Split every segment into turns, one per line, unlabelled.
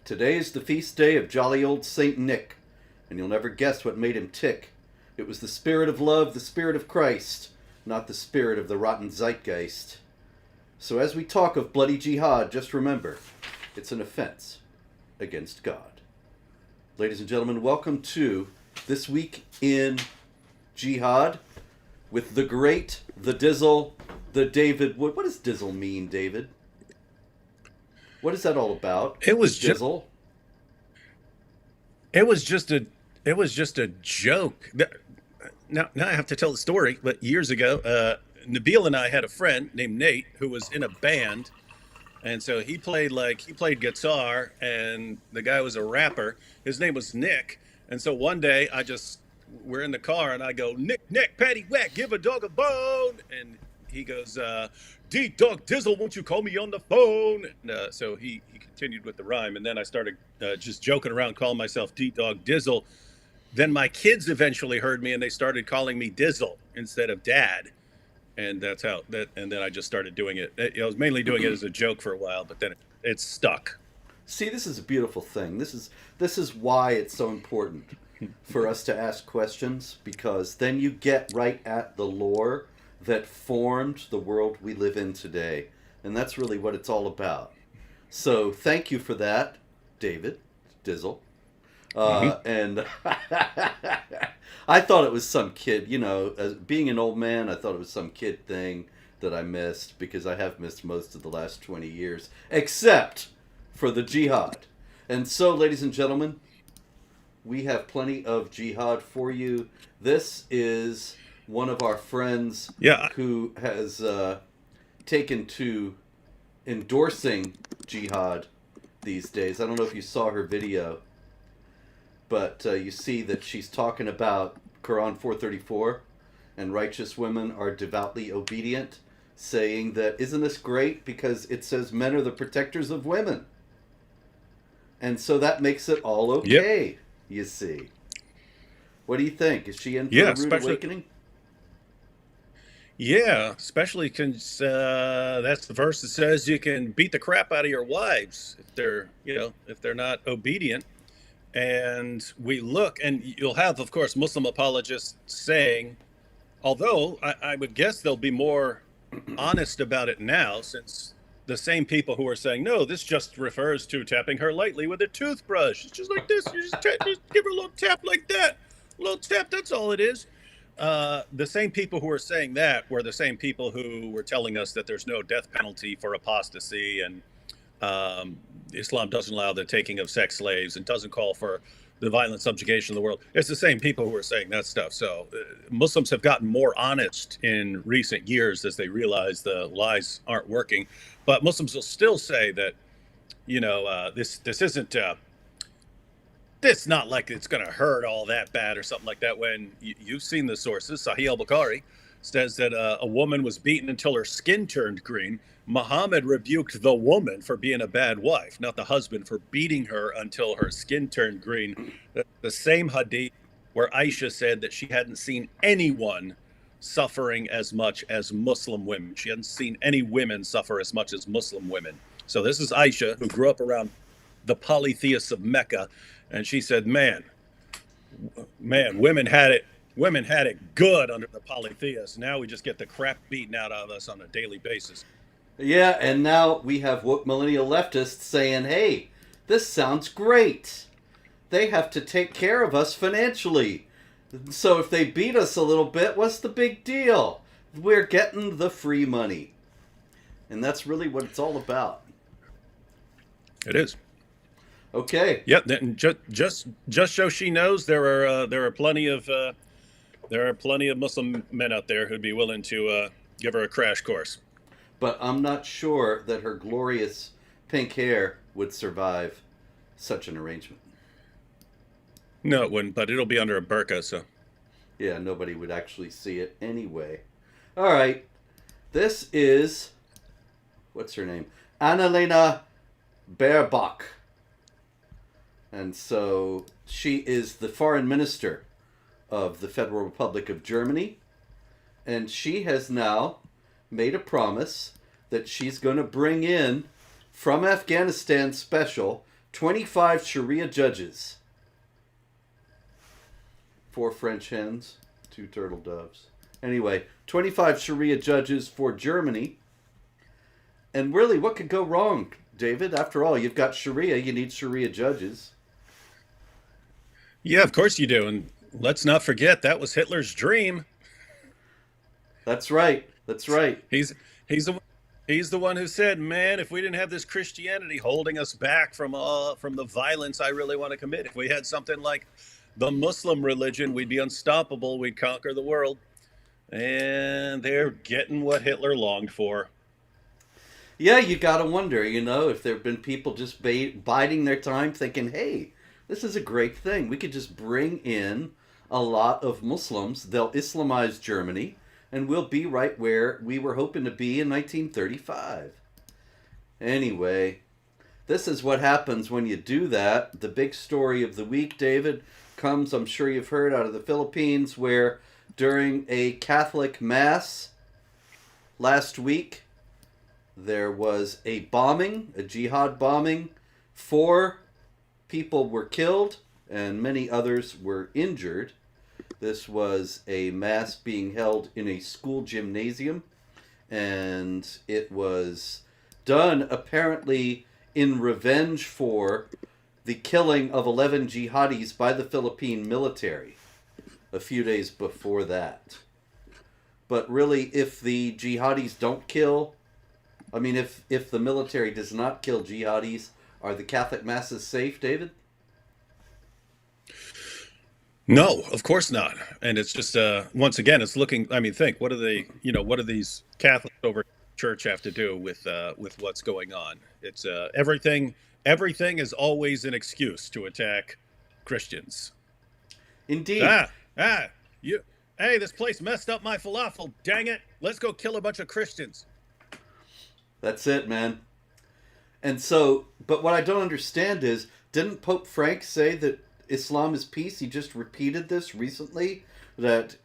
Today is the feast day of jolly old Saint Nick, and you'll never guess what made him tick. It was the spirit of love, the spirit of Christ, not the spirit of the rotten zeitgeist. So as we talk of bloody jihad, just remember, it's an offense against God. Ladies and gentlemen, welcome to This Week in Jihad with the great, the Dizzle, the David Wood. What does Dizzle mean, David? What is that all about?
It was just
Dizzle?
it was just a it was just a joke. Now I have to tell the story, but years ago, Nabil and I had a friend named Nate who was in a band, and so he played guitar, and the guy was a rapper. His name was Nick, and so one day we're in the car, and I go, Nick, Patty Whack, give a dog a bone, and he goes, D Dog Dizzle, won't you call me on the phone? And, so he continued with the rhyme, and then I started just joking around, calling myself D Dog Dizzle. Then my kids eventually heard me, and they started calling me Dizzle instead of Dad, and that's how that. And then I just started doing it. I was mainly doing it as a joke for a while, but then it stuck.
See, this is a beautiful thing. This is why it's so important for us to ask questions, because then you get right at the lore that formed the world we live in today. And that's really what it's all about. So thank you for that, David Dizzle. And I thought it was some kid, as being an old man, I thought it was some kid thing that I missed, because I have missed most of the last 20 years, except for the jihad. And so, ladies and gentlemen, we have plenty of jihad for you. This is one of our friends
Yeah,
who has taken to endorsing jihad these days. I don't know if you saw her video, but you see that she's talking about Quran 434 and righteous women are devoutly obedient, saying that, isn't this great, because it says men are the protectors of women. And so that makes it all
yep,
okay, you see. What do you think? Is she in for
yeah,
a rude
especially
awakening?
yeah, especially because that's the verse that says you can beat the crap out of your wives if they're not obedient. And we look, and you'll have, of course, Muslim apologists saying, although I would guess they'll be more honest about it now, since the same people who are saying, no, this just refers to tapping her lightly with a toothbrush. It's just like this. You just give her a little tap like that. A little tap, that's all it is. The same people who are saying that were the same people who were telling us that there's no death penalty for apostasy, and Islam doesn't allow the taking of sex slaves and doesn't call for the violent subjugation of the world. It's the same people who are saying that stuff. So Muslims have gotten more honest in recent years as they realize the lies aren't working. But Muslims will still say that, this isn't. It's not like it's going to hurt all that bad or something like that. When you've seen the sources, Sahih al-Bukhari says that a woman was beaten until her skin turned green. Muhammad rebuked the woman for being a bad wife, not the husband for beating her until her skin turned green. The same hadith where Aisha said that she hadn't seen anyone suffering as much as Muslim women. She hadn't seen any women suffer as much as Muslim women. So this is Aisha, who grew up around the polytheists of Mecca, and she said, man, women had it good under the polytheists. Now we just get the crap beaten out of us on a daily basis.
Yeah, and now we have woke millennial leftists saying, hey, this sounds great. They have to take care of us financially. So if they beat us a little bit, what's the big deal? We're getting the free money. And that's really what it's all about.
It is.
Okay.
Yep. And just so she knows, there are plenty of Muslim men out there who'd be willing to give her a crash course.
But I'm not sure that her glorious pink hair would survive such an arrangement.
No, it wouldn't, but it'll be under a burqa, so.
Yeah, nobody would actually see it anyway. All right. This is, what's her name? Annalena Baerbock. And so she is the foreign minister of the Federal Republic of Germany. And she has now made a promise that she's going to bring in from Afghanistan special 25 Sharia judges. 4 French hens, 2 turtle doves. Anyway, 25 Sharia judges for Germany. And really, what could go wrong, David? After all, you've got Sharia, you need Sharia judges.
Yeah, of course you do. And let's not forget that was Hitler's dream.
That's right. That's right.
He's the he's the one who said, "Man, if we didn't have this Christianity holding us back from the violence I really want to commit, if we had something like the Muslim religion, we'd be unstoppable. We'd conquer the world." And they're getting what Hitler longed for.
Yeah, you gotta wonder, if there have been people just biding their time thinking, hey, this is a great thing. We could just bring in a lot of Muslims. They'll Islamize Germany, and we'll be right where we were hoping to be in 1935. Anyway, this is what happens when you do that. The big story of the week, David, comes, I'm sure you've heard, out of the Philippines, where during a Catholic Mass last week, there was a bombing, a jihad bombing. 4 people were killed and many others were injured. This was a mass being held in a school gymnasium, and it was done apparently in revenge for the killing of 11 jihadis by the Philippine military a few days before that. But really, if the jihadis don't kill, if the military does not kill jihadis, are the Catholic masses safe, David?
No, of course not. And it's just once again, it's looking. I mean, think what do they? What do these Catholics over church have to do with what's going on? It's everything. Everything is always an excuse to attack Christians.
Indeed.
You. Hey, this place messed up my falafel. Dang it! Let's go kill a bunch of Christians.
That's it, man. And so, but what I don't understand is, didn't Pope Frank say that Islam is peace? He just repeated this recently, that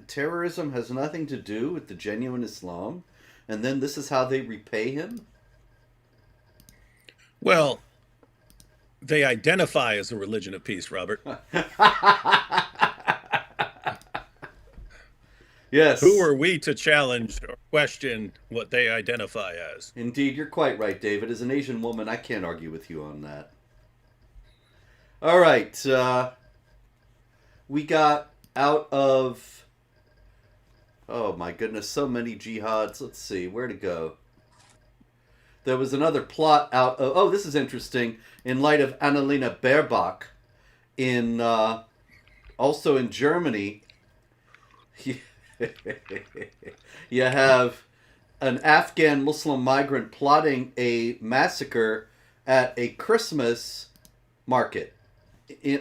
terrorism has nothing to do with the genuine Islam, and then this is how they repay him?
Well, they identify as a religion of peace, Robert.
Yes.
Who are we to challenge or question what they identify as?
Indeed, you're quite right, David. As an Asian woman, I can't argue with you on that. All right. We got out of... Oh, my goodness, so many jihads. Let's see, where to go? There was another plot out of... Oh, this is interesting. In light of Annalena Baerbock, also in Germany... You have an Afghan Muslim migrant plotting a massacre at a Christmas market.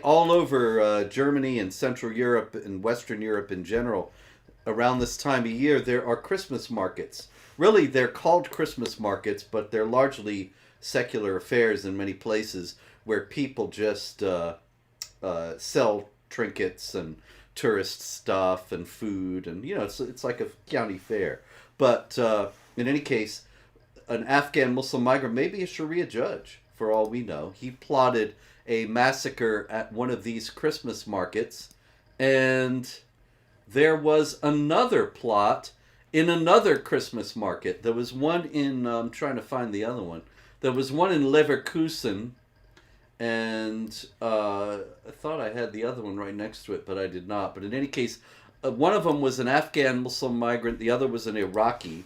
All over Germany and Central Europe and Western Europe in general, around this time of year, there are Christmas markets. Really, they're called Christmas markets, but they're largely secular affairs in many places where people just sell trinkets and tourist stuff and food, and it's like a county fair. But in any case, an Afghan Muslim migrant, maybe a Sharia judge for all we know, he plotted a massacre at one of these Christmas markets, and there was another plot in another Christmas market. There was one in I'm trying to find the other one. There was one in Leverkusen, and I thought I had the other one right next to it, but I did not. But in any case, one of them was an Afghan Muslim migrant, the other was an Iraqi,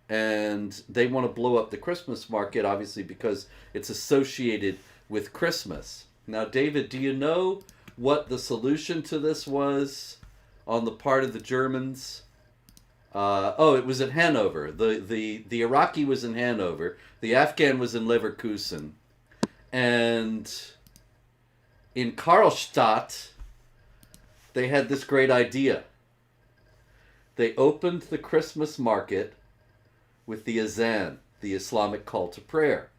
and they want to blow up the Christmas market, obviously, because it's associated with Christmas. Now, David, do you know what the solution to this was on the part of the Germans? It was in Hanover. The Iraqi was in Hanover. The Afghan was in Leverkusen. And in Karlstadt, they had this great idea. They opened the Christmas market with the azan, the Islamic call to prayer.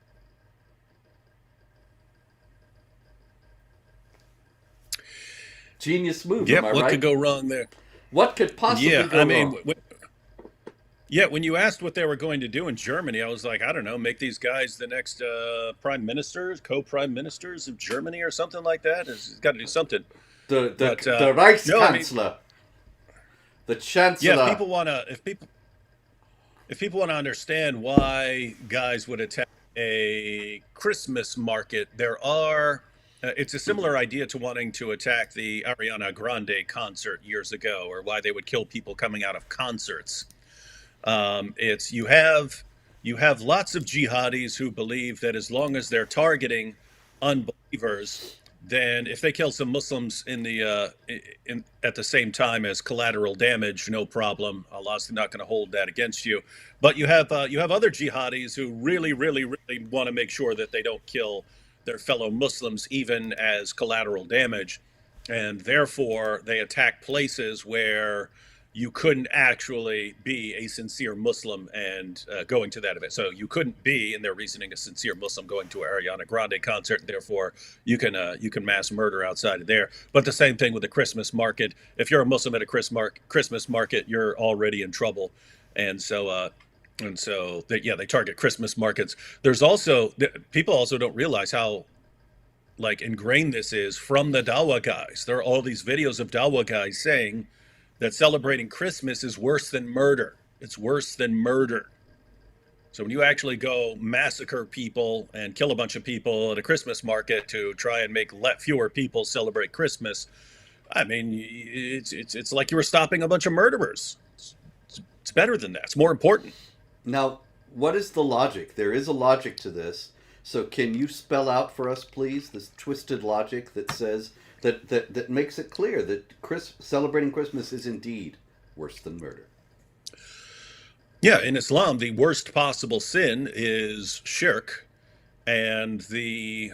Genius move,
Yep,
am I
what
right?
could go wrong there?
What could possibly go wrong?
Yeah, when you asked what they were going to do in Germany, I was like, I don't know, make these guys the next prime ministers, co-prime ministers of Germany, or something like that. It's got to do something.
The
But
the the
no, I mean,
Reichskanzler, the
yeah, if
Chancellor.
people want to, if people want to understand why guys would attack a Christmas market, there are. It's a similar idea to wanting to attack the Ariana Grande concert years ago, or why they would kill people coming out of concerts. It's you have lots of jihadis who believe that as long as they're targeting unbelievers, then if they kill some Muslims in the at the same time as collateral damage, no problem. Allah's not going to hold that against you. But you have other jihadis who really, really, really want to make sure that they don't kill their fellow Muslims, even as collateral damage, and therefore they attack places where you couldn't actually be a sincere Muslim and going to that event. So you couldn't be, in their reasoning, a sincere Muslim going to an Ariana Grande concert. And therefore, you can mass murder outside of there. But the same thing with the Christmas market. If you're a Muslim at a Christmas market, you're already in trouble. And so yeah, they target Christmas markets. There's also people also don't realize how like ingrained this is from the Dawa guys. There are all these videos of Dawa guys saying that celebrating Christmas is worse than murder. It's worse than murder. So when you actually go massacre people and kill a bunch of people at a Christmas market to try and make fewer people celebrate Christmas, I mean, it's like you were stopping a bunch of murderers. It's better than that. It's more important.
Now, what is the logic? There is a logic to this. So, can you spell out for us, please, this twisted logic that says that makes it clear that celebrating Christmas is indeed worse than murder?
Yeah, in Islam, the worst possible sin is shirk, and the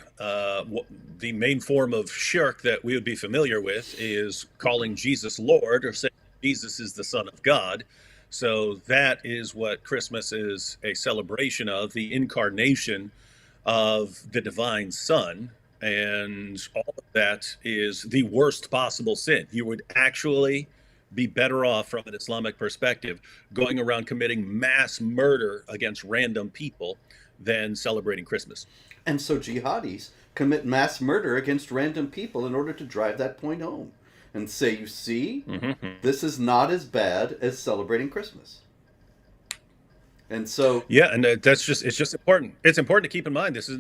main form of shirk that we would be familiar with is calling Jesus Lord or saying Jesus is the Son of God. So that is what Christmas is a celebration of, the incarnation of the divine Son. And all of that is the worst possible sin. You would actually be better off from an Islamic perspective going around committing mass murder against random people than celebrating Christmas.
And so jihadis commit mass murder against random people in order to drive that point home and say, you see,
Mm-hmm.
this is not as bad as celebrating Christmas. And so,
Yeah, and that's just it's just important. It's important to keep in mind this is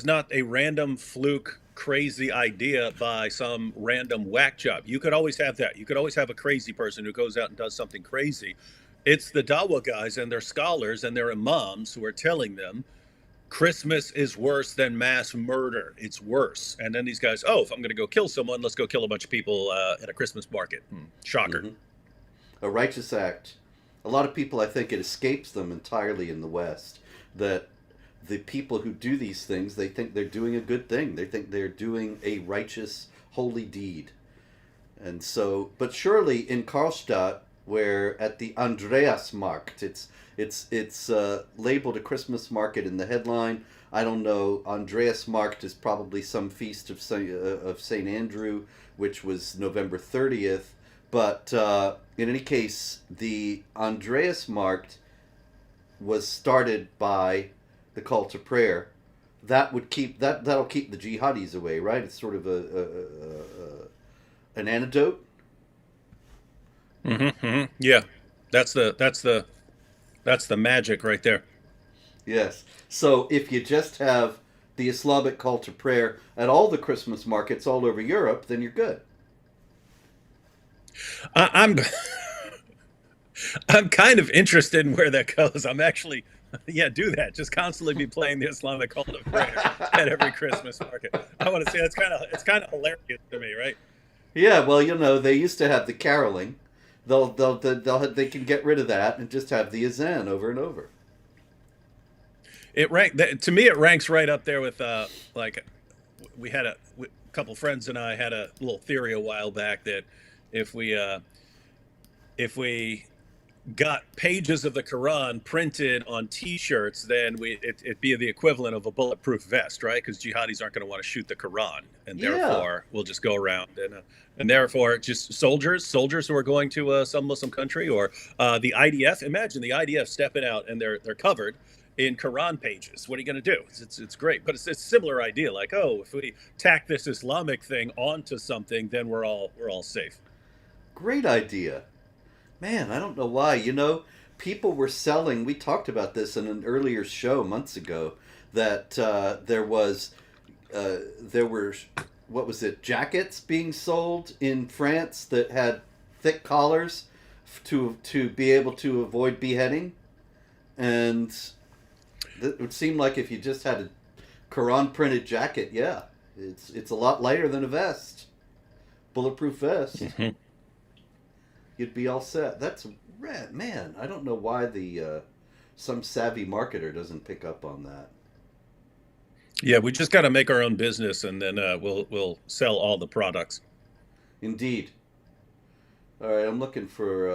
not a random fluke crazy idea by some random whack job. You could always have that. You could always have a crazy person who goes out and does something crazy. It's the Dawa guys and their scholars and their imams who are telling them Christmas is worse than mass murder. It's worse. And then these guys, oh, if I'm going to go kill someone, let's go kill a bunch of people at a Christmas market. Shocker.
mhm, a righteous act. A lot of people, I think it escapes them entirely in the West that the people who do these things, they think they're doing a good thing. They think they're doing a righteous, holy deed. And so, but surely in Karlstadt, where at the Andreasmarkt, it's labeled a Christmas market in the headline. I don't know. Andreasmarkt is probably some feast of Saint Andrew, which was November 30th. But in any case, the Andreasmarkt was started by the call to prayer. That'll keep the jihadis away, right? It's sort of an antidote.
Mm-hmm. Yeah, that's the magic right there.
Yes. So if you just have the Islamic call to prayer at all the Christmas markets all over Europe, then you're good.
I'm I'm kind of interested in where that goes. I'm actually, yeah, do that. Just constantly be playing the Islamic call to prayer at every Christmas market. I want to say it's kind of hilarious to me, right?
Yeah. Well, they used to have the caroling. They can get rid of that and just have the azan over and over.
To me it ranks right up there with like we had a couple friends and I had a little theory a while back that if we if we got pages of the Quran printed on T-shirts, then it'd be the equivalent of a bulletproof vest, right? Because jihadis aren't going to want to shoot the Quran, and
Yeah.
therefore we'll just go around and therefore just soldiers who are going to some Muslim country, or the IDF. Imagine the IDF stepping out and they're covered in Quran pages. What are you going to do? It's great, but it's a similar idea. Like, oh, if we tack this Islamic thing onto something, then we're all safe.
Great idea. Man, I don't know why. People were selling. We talked about this in an earlier show months ago. That there were, what was it, jackets being sold in France that had thick collars to be able to avoid beheading, and it would seem like if you just had a Quran printed jacket, yeah, it's a lot lighter than a vest, bulletproof vest.
Mhm.
You'd be all set. That's rad, man. I don't know why the some savvy marketer doesn't pick up on that.
Yeah, we just got to make our own business, and then we'll sell all the products.
Indeed. All right, I'm looking for.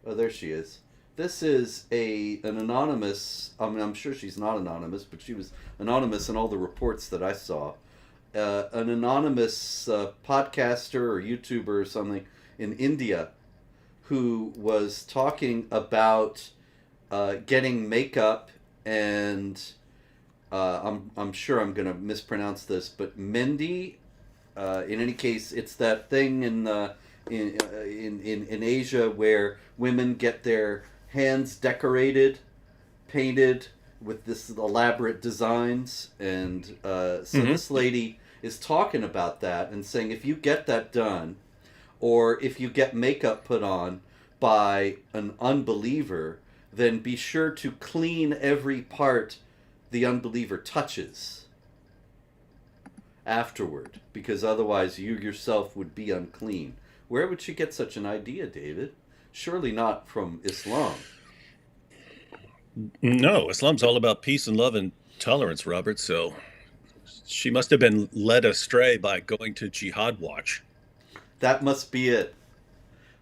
Oh, there she is. This is an anonymous. I mean, I'm sure she's not anonymous, but she was anonymous in all the reports that I saw. An anonymous podcaster or YouTuber or something in India who was talking about getting makeup and I'm sure I'm going to mispronounce this, but Mendi. In any case, it's that thing in Asia where women get their hands decorated, painted with this elaborate designs, and so
Hmm.
this lady is talking about that and saying if you get that done, or if you get makeup put on by an unbeliever, then be sure to clean every part the unbeliever touches afterward, because otherwise you yourself would be unclean. Where would she get such an idea, David? Surely not from Islam.
No, Islam's all about peace and love and tolerance, Robert. So she must have been led astray by going to Jihad Watch.
That must be it.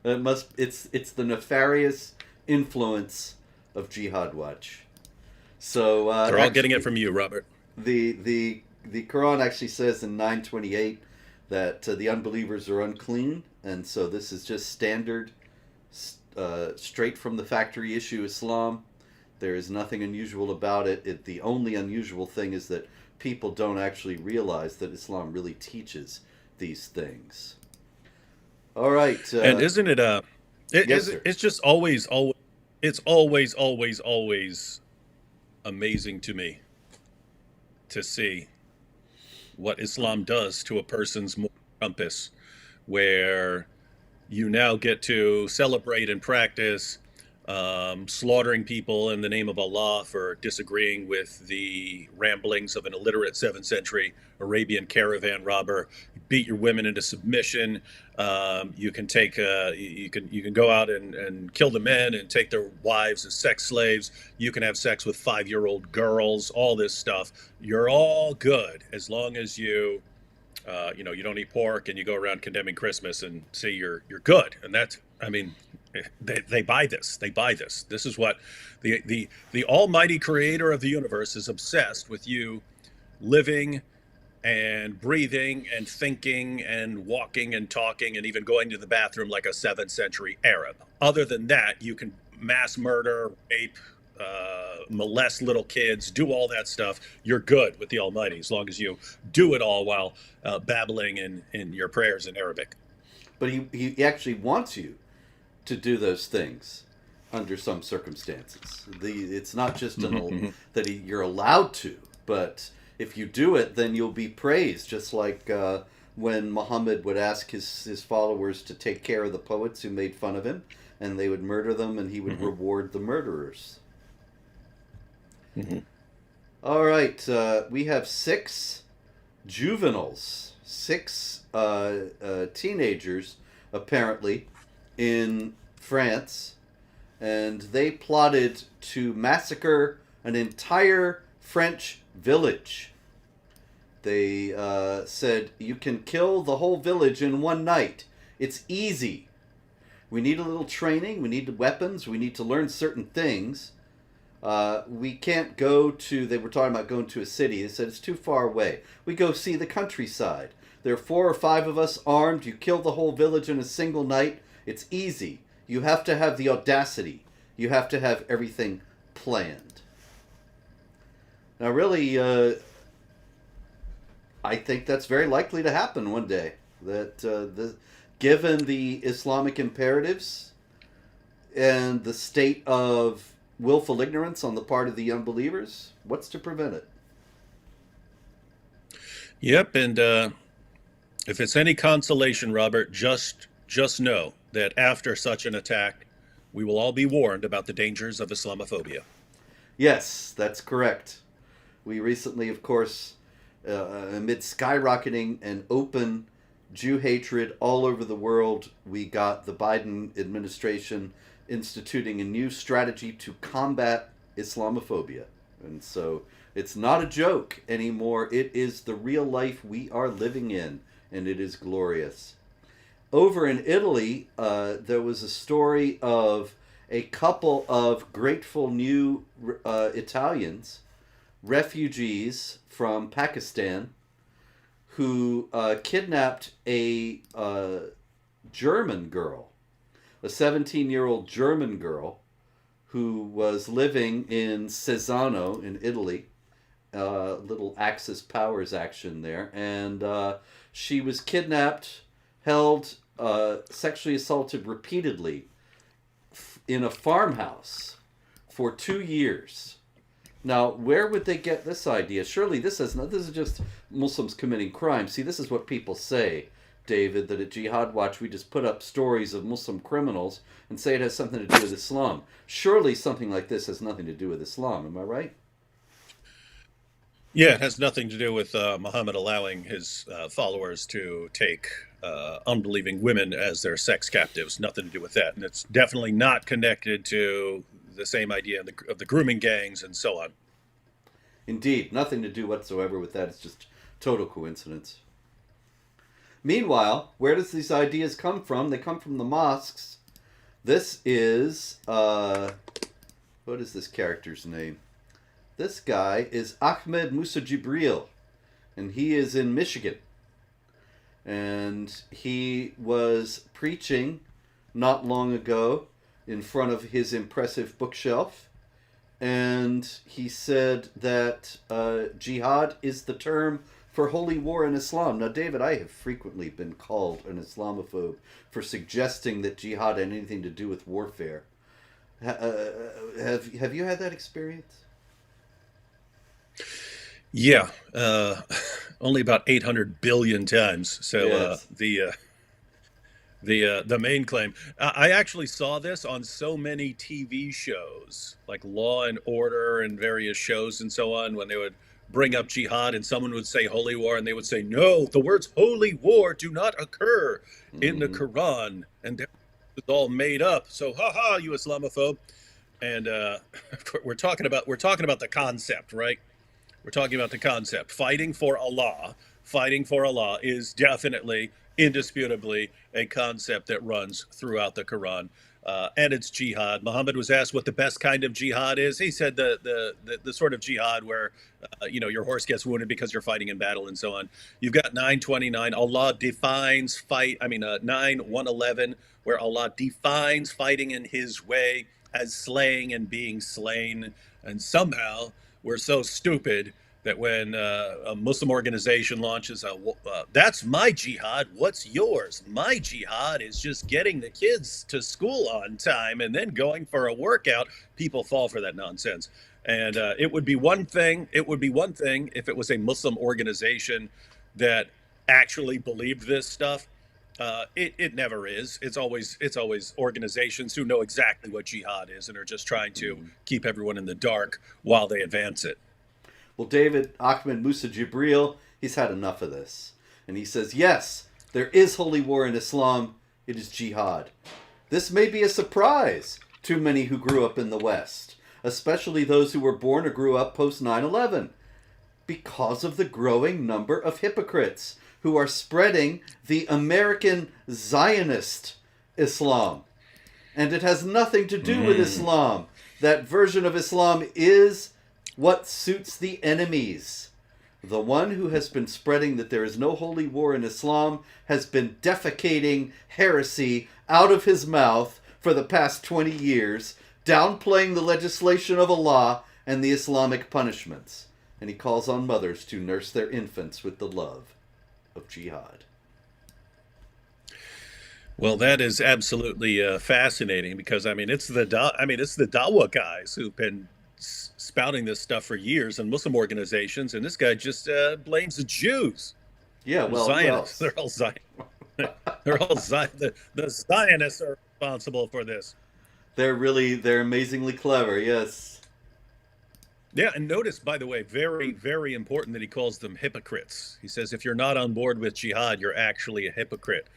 It's the nefarious influence of Jihad Watch. So
They're all getting it
actually,
from you, Robert.
the Quran actually says in 928 that the unbelievers are unclean, and so this is just standard, straight from the factory issue Islam. There is nothing unusual about it. The only unusual thing is that people don't actually realize that Islam really teaches these things. All right.
And isn't it
Yes, sir.
it's just always it's always amazing to me to see what Islam does to a person's moral compass, where you now get to celebrate and practice slaughtering people in the name of Allah for disagreeing with the ramblings of an illiterate 7th century Arabian caravan robber. Beat your women into submission. You can take you can go out and kill the men and take their wives as sex slaves. You can have sex with 5-year-old girls. All this stuff. You're all good as long as you don't eat pork and you go around condemning Christmas and say you're good. And that's, I mean, they buy this. They buy this. This is what the Almighty Creator of the universe is obsessed with you living and breathing and thinking and walking and talking and even going to the bathroom like a 7th century Arab. Other than that, you can mass murder, rape, molest little kids, do all that stuff. You're good with the Almighty as long as you do it all while babbling in your prayers in Arabic.
But he actually wants you to do those things under some circumstances. It's not just
Hmm.
that you're allowed to, but if you do it, then you'll be praised. Just like when Muhammad would ask his followers to take care of the poets who made fun of him, and they would murder them, and he would
Hmm.
reward the murderers.
Hmm.
All right, we have 6 juveniles, 6 teenagers, apparently, in France, and they plotted to massacre an entire French village. They said, you can kill the whole village in one night. It's easy. We need a little training. We need weapons. We need to learn certain things. We can't go to, they were talking about going to a city. They said it's too far away. We go see the countryside. There are 4 or 5 of us armed. You kill the whole village in a single night. It's easy. You have to have the audacity. You have to have everything planned. Now, really, I think that's very likely to happen one day. That given the Islamic imperatives and the state of willful ignorance on the part of the unbelievers, what's to prevent it?
Yep, and if it's any consolation, Robert, just know that after such an attack, we will all be warned about the dangers of Islamophobia.
Yes, that's correct. We recently, of course, amid skyrocketing and open Jew hatred all over the world, we got the Biden administration instituting a new strategy to combat Islamophobia. And so it's not a joke anymore. It is the real life we are living in, and it is glorious. Over in Italy, there was a story of a couple of grateful new Italians, refugees from Pakistan, who kidnapped a German girl, a 17-year-old German girl who was living in Cesano in Italy, little Axis powers action there, and she was kidnapped, held, sexually assaulted repeatedly in a farmhouse for 2 years. Now, where would they get this idea? Surely this is just Muslims committing crime. See, this is what people say, David, that at Jihad Watch we just put up stories of Muslim criminals and say it has something to do with Islam. Surely something like this has nothing to do with Islam. Am I right?
Yeah, it has nothing to do with Muhammad allowing his followers to take unbelieving women as their sex captives. Nothing to do with that. And it's definitely not connected to the same idea of the grooming gangs and so on.
Indeed, nothing to do whatsoever with that. It's just total coincidence. Meanwhile, where does these ideas come from? They come from the mosques. This is, what is this character's name? This guy is Ahmed Musa Jibril, and he is in Michigan. And he was preaching not long ago in front of his impressive bookshelf, and he said that jihad is the term for holy war in Islam. Now, David, I have frequently been called an Islamophobe for suggesting that jihad had anything to do with warfare. Have you had that experience?
Yeah, only about 800 billion times. So
Yes.
the main claim, I actually saw this on so many TV shows like Law and Order and various shows and so on, when they would bring up jihad and someone would say holy war and they would say, no, the words holy war do not occur in the
Mm-hmm.
Quran, and it's all made up. So haha, you Islamophobe. And we're talking about the concept, right? We're talking about the concept. Fighting for Allah is definitely, indisputably, a concept that runs throughout the Quran. And it's jihad. Muhammad was asked what the best kind of jihad is. He said the sort of jihad where your horse gets wounded because you're fighting in battle and so on. You've got 929. Allah defines fight. 9:111, where Allah defines fighting in His way as slaying and being slain. And somehow we're so stupid that when a Muslim organization launches that's my jihad, what's yours? My jihad is just getting the kids to school on time and then going for a workout. People fall for that nonsense. And it would be one thing if it was a Muslim organization that actually believed this stuff. It never is. It's always organizations who know exactly what jihad is and are just trying to keep everyone in the dark while they advance it.
Well, David, Ahmed Musa Jibril, he's had enough of this. And he says, yes, there is holy war in Islam. It is jihad. This may be a surprise to many who grew up in the West, especially those who were born or grew up post 9/11, because of the growing number of hypocrites who are spreading the American Zionist Islam. And it has nothing to do with
Mm.
Islam. That version of Islam is what suits the enemies. The one who has been spreading that there is no holy war in Islam has been defecating heresy out of his mouth for the past 20 years, downplaying the legislation of Allah and the Islamic punishments. And he calls on mothers to nurse their infants with the love of jihad.
Well, that is absolutely fascinating because it's it's the Dawa guys who've been spouting this stuff for years and Muslim organizations, and this guy just blames the Jews.
Yeah,
They're
well, who
Zionists.
else?
They're all Zion. They're all Zion. The Zionists are responsible for this.
They're amazingly clever, yes.
Yeah, and notice, by the way, very, very important that he calls them hypocrites. He says if you're not on board with jihad, you're actually a hypocrite.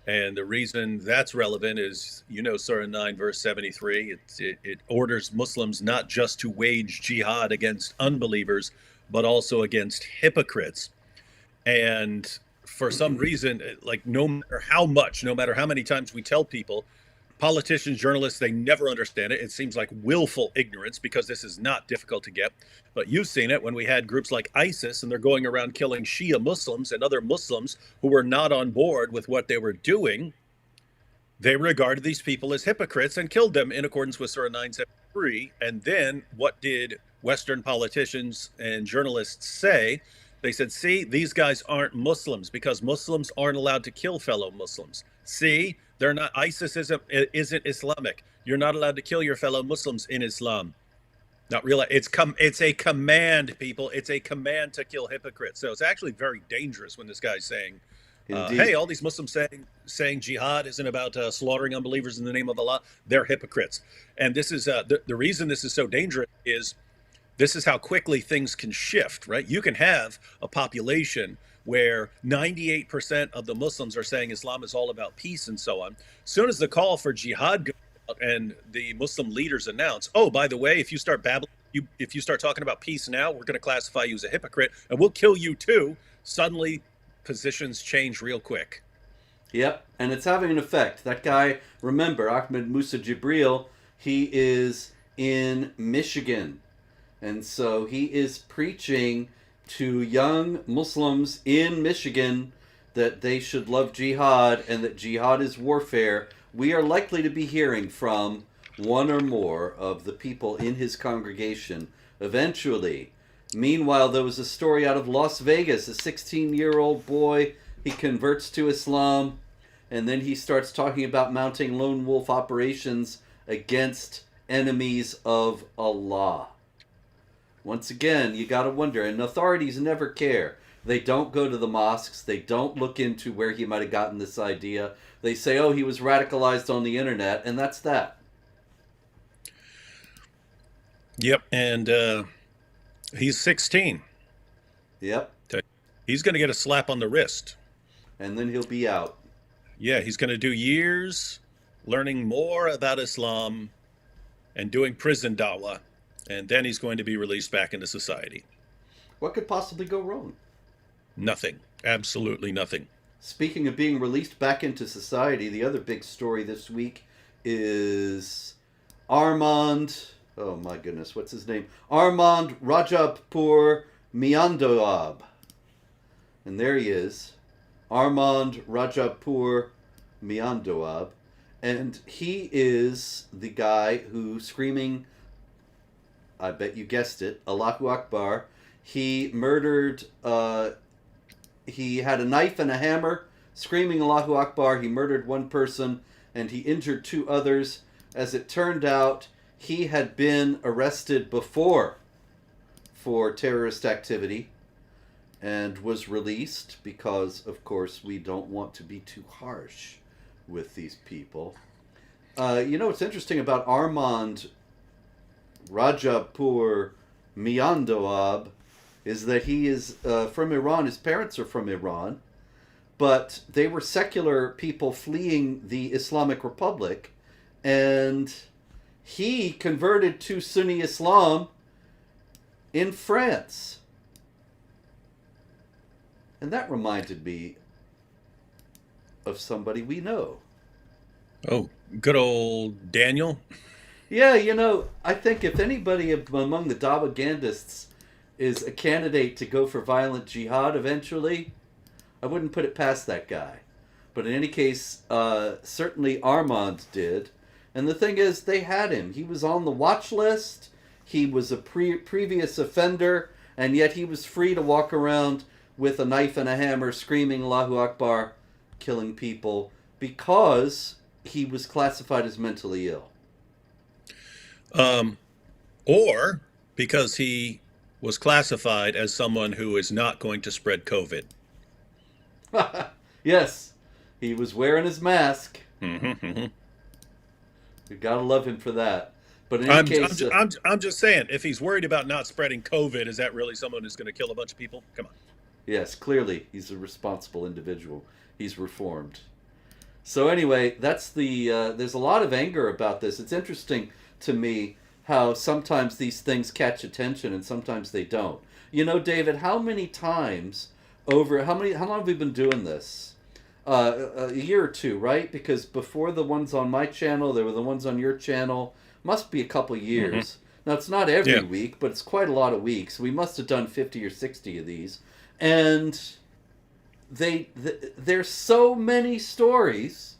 And the reason that's relevant is, Surah 9, verse 73, it orders Muslims not just to wage jihad against unbelievers, but also against hypocrites. And for some reason, like no matter how much, no matter how many times we tell people, politicians, journalists, they never understand it. It seems like willful ignorance because this is not difficult to get. But you've seen it when we had groups like ISIS and they're going around killing Shia Muslims and other Muslims who were not on board with what they were doing. They regarded these people as hypocrites and killed them in accordance with Surah 973. And then what did Western politicians and journalists say? They said, see, these guys aren't Muslims because Muslims aren't allowed to kill fellow Muslims. See, they're not. ISIS isn't Islamic. You're not allowed to kill your fellow Muslims in Islam. Not realize it's a command, people. It's a command to kill hypocrites. So it's actually very dangerous when this guy's saying, "Hey,
Indeed.
all these Muslims saying jihad isn't about slaughtering unbelievers in the name of Allah. They're hypocrites." And this is the reason this is so dangerous is this is how quickly things can shift. Right? You can have a population where 98% of the Muslims are saying Islam is all about peace and so on. As soon as the call for jihad goes out and the Muslim leaders announce, oh, by the way, if you start babbling, if you start talking about peace now, we're going to classify you as a hypocrite and we'll kill you too. Suddenly, positions change real quick.
Yep, and it's having an effect. That guy, remember, Ahmed Musa Jibril, he is in Michigan. And so he is preaching to young Muslims in Michigan that they should love jihad and that jihad is warfare. We are likely to be hearing from one or more of the people in his congregation eventually. Meanwhile, there was a story out of Las Vegas. A 16-year-old boy, he converts to Islam, and then he starts talking about mounting lone wolf operations against enemies of Allah. Once again, you gotta wonder, and authorities never care. They don't go to the mosques. They don't look into where he might have gotten this idea. They say, oh, he was radicalized on the internet, and that's that.
Yep, and he's 16.
Yep.
He's going to get a slap on the wrist.
And then he'll be out.
Yeah, he's going to do years learning more about Islam and doing prison dawah, and then he's going to be released back into society.
What could possibly go wrong?
Nothing. Absolutely nothing.
Speaking of being released back into society, the other big story this week is Armand, oh my goodness, what's his name? Armand Rajabpur Miandoab. And there he is, Armand Rajabpur Miandoab. And he is the guy who screaming, I bet you guessed it, Allahu Akbar. He murdered, he had a knife and a hammer, screaming Allahu Akbar. He murdered one person and he injured two others. As it turned out, he had been arrested before for terrorist activity and was released because, of course, we don't want to be too harsh with these people. What's interesting about Armand Rajapur Miandoab is that he is from Iran. His parents are from Iran, but they were secular people fleeing the Islamic Republic, and he converted to Sunni Islam in France. And that reminded me of somebody we know.
Oh, good old Daniel.
Yeah, I think if anybody among the propagandists is a candidate to go for violent jihad eventually, I wouldn't put it past that guy. But in any case, certainly Armand did. And the thing is, they had him. He was on the watch list. He was a previous offender, and yet he was free to walk around with a knife and a hammer, screaming Allahu Akbar, killing people, because he was classified as mentally ill.
Um, or because he was classified as someone who is not going to spread COVID.
Yes, he was wearing his mask.
Mm-hmm.
You gotta love him for that. But in any
I'm,
case,
I'm just saying, if he's worried about not spreading COVID, is that really someone who's going to kill a bunch of people? Come on.
yes, clearly he's a responsible individual. He's reformed. So anyway, that's the. There's a lot of anger about this. It's interesting to me how sometimes these things catch attention and sometimes they don't. David, how many times over how long have we been doing this? A year or two, right? Because before the ones on my channel, there were the ones on your channel. Must be a couple years.
Mm-hmm.
Now it's not every
Yeah.
week, but it's quite a lot of weeks. We must have done 50 or 60 of these, and there's so many stories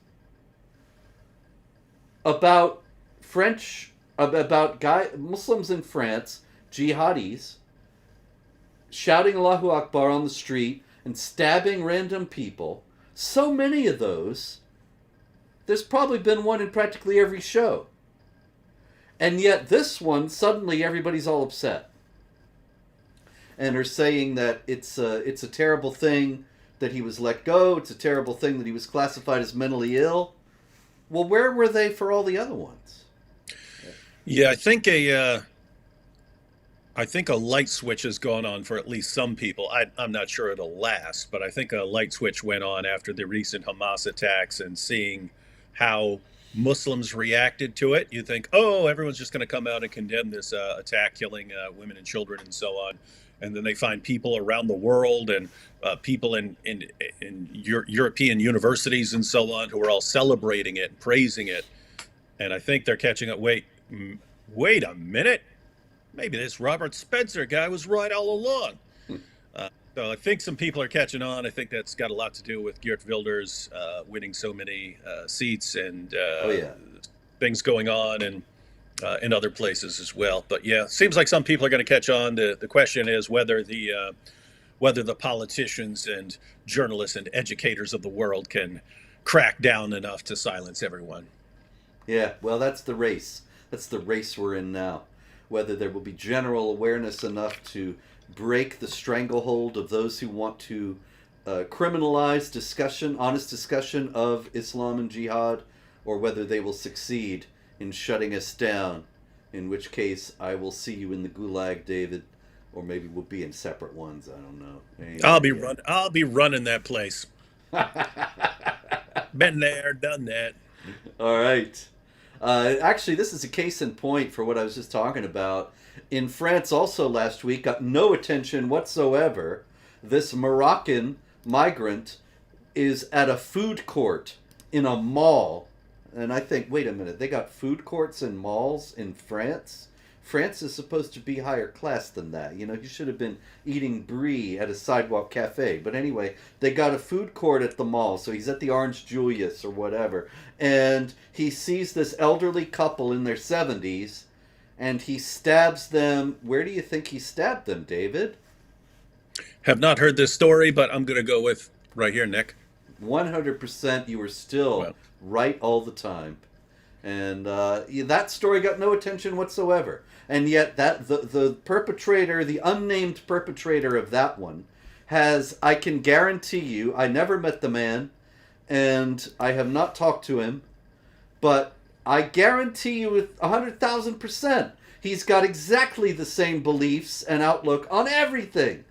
about about Muslims in France, jihadis, shouting Allahu Akbar on the street and stabbing random people. So many of those. There's probably been one in practically every show. And yet this one, suddenly everybody's all upset. And are saying that it's a terrible thing that he was let go. It's a terrible thing that he was classified as mentally ill. Well, where were they for all the other ones?
Yeah, I think a light switch has gone on for at least some people. I'm not sure it'll last, but I think a light switch went on after the recent Hamas attacks and seeing how Muslims reacted to it. You think, oh, everyone's just going to come out and condemn this attack, killing women and children and so on. And then they find people around the world and people in European universities and so on who are all celebrating it and praising it. And I think they're catching up. Wait a minute. Maybe this Robert Spencer guy was right all along. So I think some people are catching on. I think that's got a lot to do with Geert Wilders winning so many seats and
Oh yeah.
things going on and in other places as well. But yeah, seems like some people are going to catch on. The question is whether the politicians and journalists and educators of the world can crack down enough to silence everyone.
Yeah, well, that's the race. That's the race we're in now. Whether there will be general awareness enough to break the stranglehold of those who want to criminalize discussion, honest discussion of Islam and jihad, or whether they will succeed in shutting us down, in which case I will see you in the gulag, David, or maybe we'll be in separate ones. I don't know.
I'll be running that place. Been there, done that.
All right. Actually, this is a case in point for what I was just talking about. In France, also last week, got no attention whatsoever. This Moroccan migrant is at a food court in a mall. And I think, wait a minute, they got food courts in malls in France? France is supposed to be higher class than that. You should have been eating brie at a sidewalk cafe. But anyway, they got a food court at the mall. So he's at the Orange Julius or whatever. And he sees this elderly couple in their 70s. And he stabs them. Where do you think he stabbed them, David?
Have not heard this story, but I'm going to go with right here, Nick.
100% you were still
Well,
right all the time. And that story got no attention whatsoever. And yet that the perpetrator, the unnamed perpetrator of that one, I can guarantee you, I never met the man, and I have not talked to him, but I guarantee you with 100,000%, he's got exactly the same beliefs and outlook on everything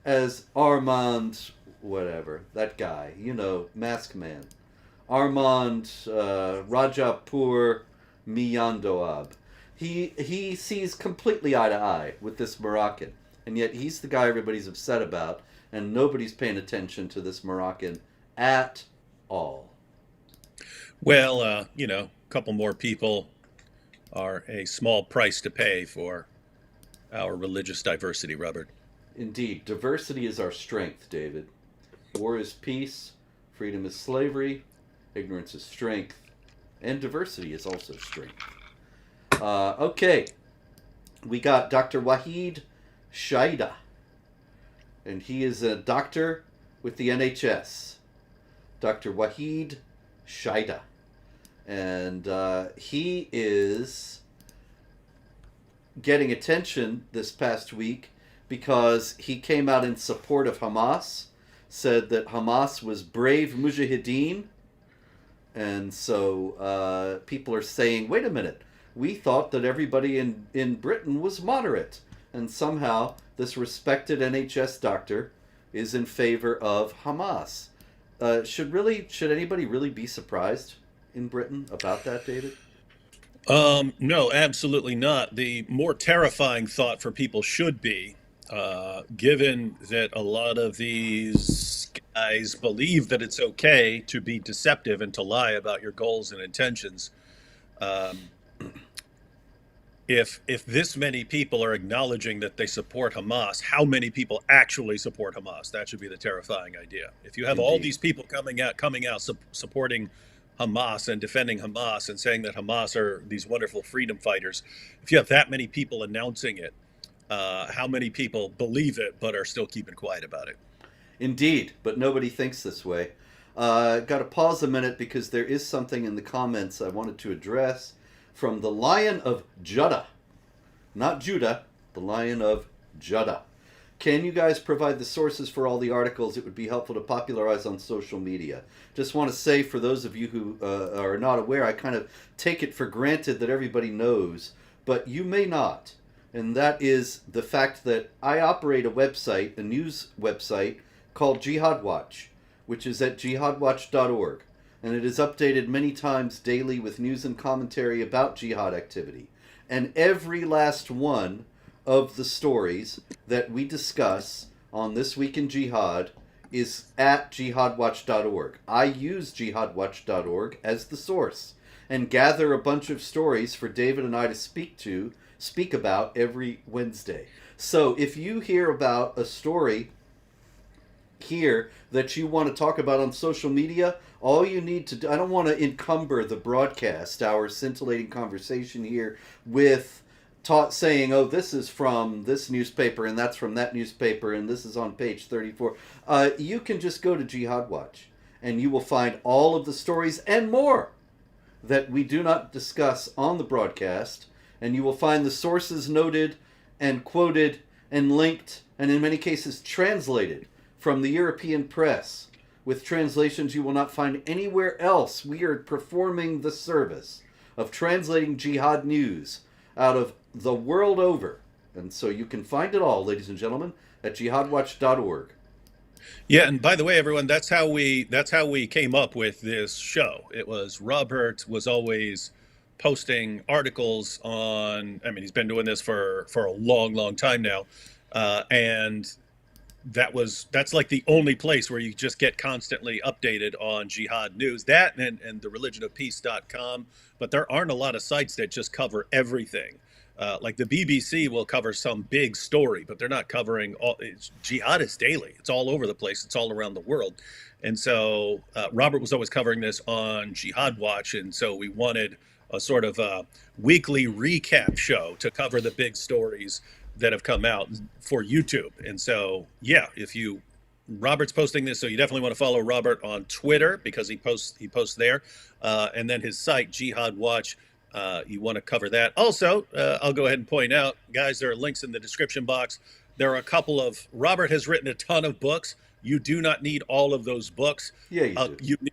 as Armand, whatever, that guy, Mask Man. Armand Rajapur Miyandoab. He sees completely eye to eye with this Moroccan, and yet he's the guy everybody's upset about, and nobody's paying attention to this Moroccan at all.
Well, a couple more people are a small price to pay for our religious diversity, Robert.
Indeed, diversity is our strength, David. War is peace, freedom is slavery, ignorance is strength, and diversity is also strength. Okay, we got Dr. Wahid Shaida, and he is a doctor with the NHS. Dr. Wahid Shaida. And he is getting attention this past week because he came out in support of Hamas, said that Hamas was brave mujahideen, and so people are saying, wait a minute, we thought that everybody in Britain was moderate, and somehow this respected NHS doctor is in favor of Hamas. Should anybody really be surprised in Britain about that, David?
No, absolutely not. The more terrifying thought for people should be, given that a lot of these guys believe that it's okay to be deceptive and to lie about your goals and intentions. Um, if this many people are acknowledging that they support Hamas, how many people actually support Hamas? That should be the terrifying idea. If you have all
Indeed.
these people coming out supporting Hamas and defending Hamas and saying that Hamas are these wonderful freedom fighters, if you have that many people announcing it, how many people believe it but are still keeping quiet about it?
Indeed, but nobody thinks this way. Got to pause a minute because there is something in the comments I wanted to address from the Lion of Judah. Not Judah, the Lion of Judah. Can you guys provide the sources for all the articles? It would be helpful to popularize on social media. Just want to say, for those of you who are not aware, I kind of take it for granted that everybody knows, but you may not. And that is the fact that I operate a website, a news website, called Jihad Watch, which is at jihadwatch.org. And it is updated many times daily with news and commentary about jihad activity. And every last one of the stories that we discuss on This Week in Jihad is at jihadwatch.org. I use jihadwatch.org as the source and gather a bunch of stories for David and I to speak about every Wednesday. So if you hear about a story here that you want to talk about on social media, all you need to do, I don't want to encumber the broadcast, our scintillating conversation here, with saying, oh, this is from this newspaper and that's from that newspaper and this is on page 34. You can just go to Jihad Watch and you will find all of the stories and more that we do not discuss on the broadcast, and you will find the sources noted and quoted and linked and in many cases translated from the European press with translations you will not find anywhere else. We are performing the service of translating jihad news out of the world over. And so you can find it all, ladies and gentlemen, at jihadwatch.org.
Yeah, and by the way, everyone, that's how we came up with this show. It was Robert was always posting articles on. I mean, he's been doing this for a long time now, and that's like the only place where you just get constantly updated on jihad news. That and the religionofpeace.com, but there aren't a lot of sites that just cover everything. Like the BBC will cover some big story, but they're not covering all. Jihad is daily. It's all over the place. It's all around the world. And so Robert was always covering this on Jihad Watch. And so we wanted a sort of a weekly recap show to cover the big stories that have come out for YouTube. And so, yeah, Robert's posting this, so you definitely want to follow Robert on Twitter because he posts there. And then his site, Jihad Watch. You want to cover that. Also, I'll go ahead and point out, guys, there are links in the description box. There are a couple of, Robert has written a ton of books. You do not need all of those books.
Yeah, you do.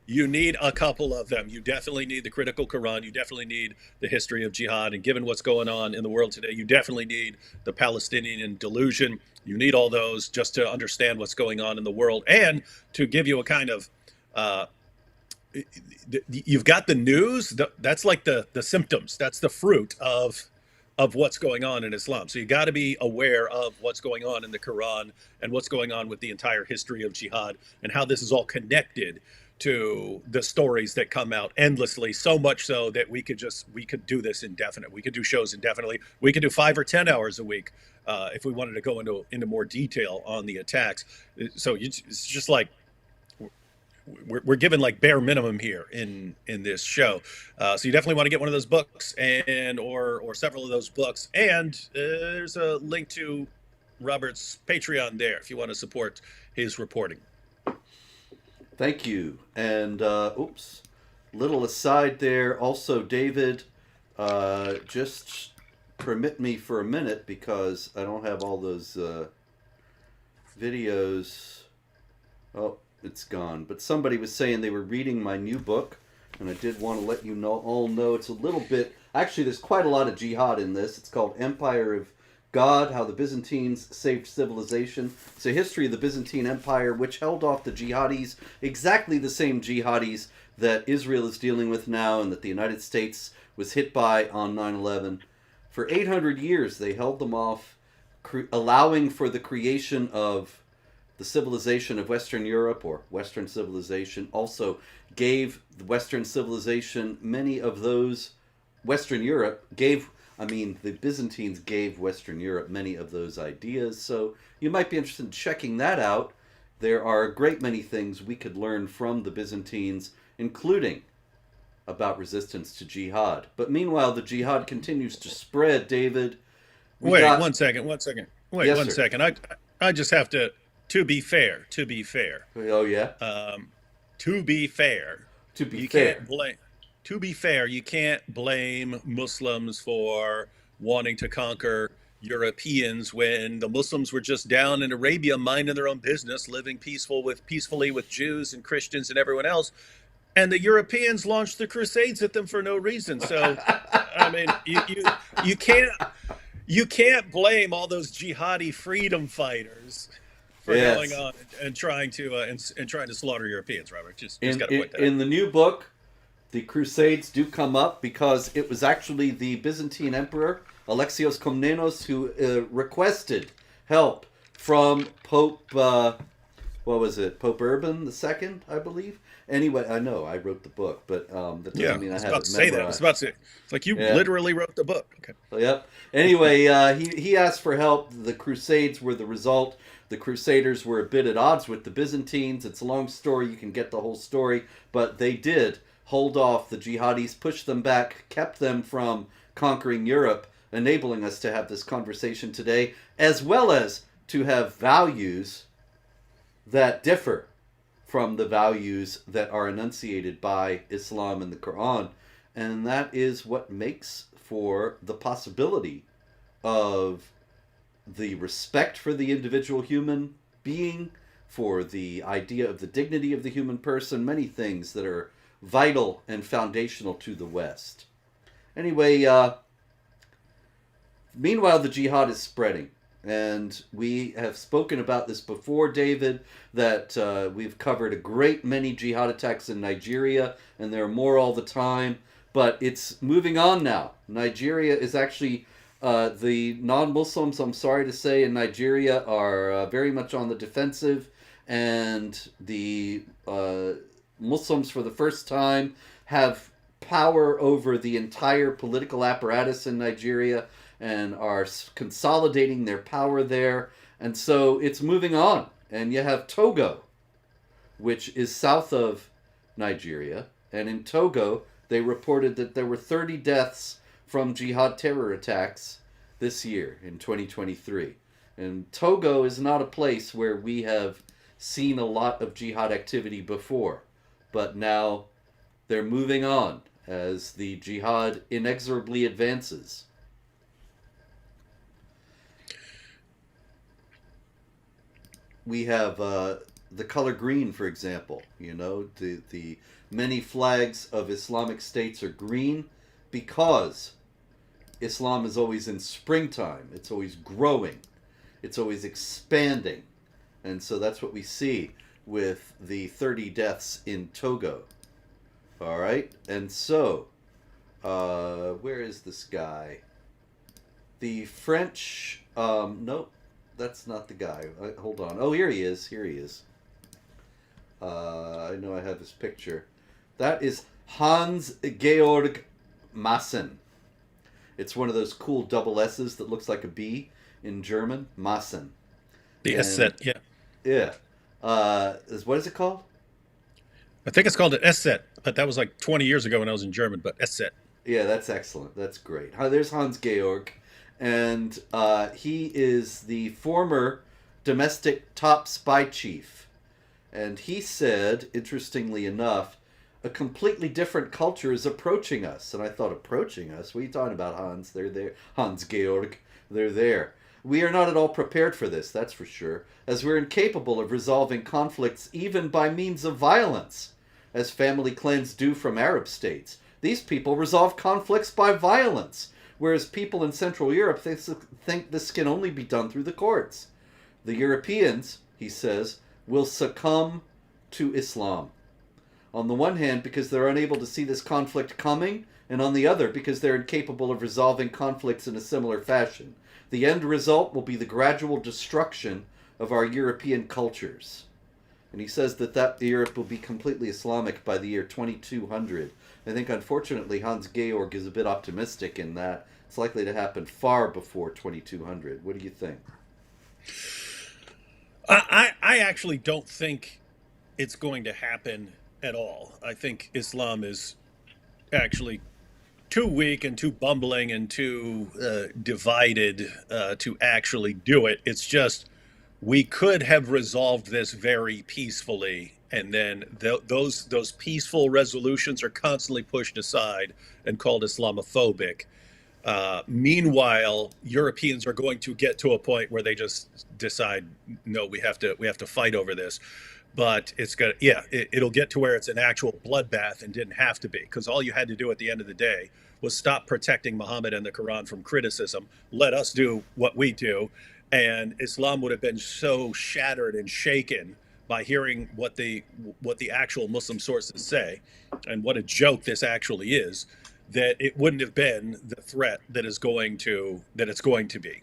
You need a couple of them. You definitely need the Critical Quran. You definitely need the history of jihad. And given what's going on in the world today, you definitely need the Palestinian delusion. You need all those just to understand what's going on in the world and to give you a kind of, you've got the news. That's like the symptoms. That's the fruit of what's going on in Islam. So you got to be aware of what's going on in the Quran and what's going on with the entire history of jihad and how this is all connected to the stories that come out endlessly, so much so that we could do this indefinite. We could do shows indefinitely. We could do 5 or 10 hours a week if we wanted to go into more detail on the attacks. So it's just like we're given like bare minimum here in this show. So you definitely want to get one of those books and or several of those books. And there's a link to Robert's Patreon there if you want to support his reporting.
Thank you. And oops, little aside there. Also, David, just permit me for a minute because I don't have all those videos. Oh, it's gone. But somebody was saying they were reading my new book, and I did want to let you all know it's a little bit. Actually, there's quite a lot of jihad in this. It's called Empire of God, How the Byzantines Saved Civilization. It's a history of the Byzantine Empire, which held off the jihadis, exactly the same jihadis that Israel is dealing with now and that the United States was hit by on 9/11. For 800 years, they held them off, allowing for the creation of the civilization of Western Europe, or Western civilization. Also gave the Western civilization many of those. Western Europe gave, the Byzantines gave Western Europe many of those ideas, so you might be interested in checking that out. There are a great many things we could learn from the Byzantines, including about resistance to jihad. But meanwhile, the jihad continues to spread, David.
Wait, one second. Wait,
yes,
one
sir.
second. I just have to be fair.
Oh, yeah?
To be fair.
You can't
blame. To be fair, you can't blame Muslims for wanting to conquer Europeans when the Muslims were just down in Arabia minding their own business, living peacefully with Jews and Christians and everyone else. And the Europeans launched the Crusades at them for no reason. So, you can't blame all those jihadi freedom fighters for going on and trying to slaughter Europeans. Robert, just got to point that out.
In the new book, the Crusades do come up because it was actually the Byzantine Emperor Alexios Komnenos who requested help from Pope. Pope Urban II, I believe. Anyway, I know I wrote the book, but that doesn't mean I have it memorized.
I was about to say it's like you literally wrote the book. Okay.
Yep. Anyway, he asked for help. The Crusades were the result. The Crusaders were a bit at odds with the Byzantines. It's a long story. You can get the whole story, but they did hold off the jihadis, pushed them back, kept them from conquering Europe, enabling us to have this conversation today, as well as to have values that differ from the values that are enunciated by Islam and the Quran. And that is what makes for the possibility of the respect for the individual human being, for the idea of the dignity of the human person, many things that are vital and foundational to the West. Anyway, meanwhile, the jihad is spreading. And we have spoken about this before, David, that we've covered a great many jihad attacks in Nigeria, and there are more all the time. But it's moving on now. Nigeria is actually, the non-Muslims, I'm sorry to say, in Nigeria are very much on the defensive. And the Muslims, for the first time, have power over the entire political apparatus in Nigeria and are consolidating their power there. And so it's moving on. And you have Togo, which is south of Nigeria. And in Togo, they reported that there were 30 deaths from jihad terror attacks this year in 2023. And Togo is not a place where we have seen a lot of jihad activity before. But now they're moving on as the jihad inexorably advances. We have the color green, for example. You know, the many flags of Islamic states are green because Islam is always in springtime. It's always growing. It's always expanding. And so that's what we see with the 30 deaths in Togo. All right? And so, where is this guy? The French, nope. That's not the guy. Hold on. Oh, here he is. I know I have his picture. That is Hans Georg Maassen. It's one of those cool double S's that looks like a B in German. Maassen.
The S
And
set, yeah.
yeah, what is it called?
I think it's called an S set, but that was like 20 years ago when I was in German. But S set.
Yeah, that's excellent. That's great. There's Hans Georg, and he is the former domestic top spy chief. And he said, interestingly enough, a completely different culture is approaching us. And I thought, approaching us? What are you talking about, Hans? They're there. Hans Georg, they're there. We are not at all prepared for this, that's for sure, as we're incapable of resolving conflicts even by means of violence, as family clans do from Arab states. These people resolve conflicts by violence, whereas people in Central Europe think this can only be done through the courts. The Europeans, he says, will succumb to Islam. On the one hand, because they're unable to see this conflict coming, and on the other, because they're incapable of resolving conflicts in a similar fashion. The end result will be the gradual destruction of our European cultures. And he says that Europe will be completely Islamic by the year 2200. I think, unfortunately, Hans Georg is a bit optimistic in that it's likely to happen far before 2200. What do you think?
I actually don't think it's going to happen at all. I think Islam is actually too weak and too bumbling and too divided to actually do it. It's just we could have resolved this very peacefully, and then those peaceful resolutions are constantly pushed aside and called Islamophobic. Meanwhile, Europeans are going to get to a point where they just decide, no, we have to fight over this. But it's gonna, yeah, it'll get to where it's an actual bloodbath and didn't have to be, because all you had to do at the end of the day was stop protecting Muhammad and the Quran from criticism. Let us do what we do, and Islam would have been so shattered and shaken by hearing what the actual Muslim sources say, and what a joke this actually is, that it wouldn't have been the threat that it's going to be.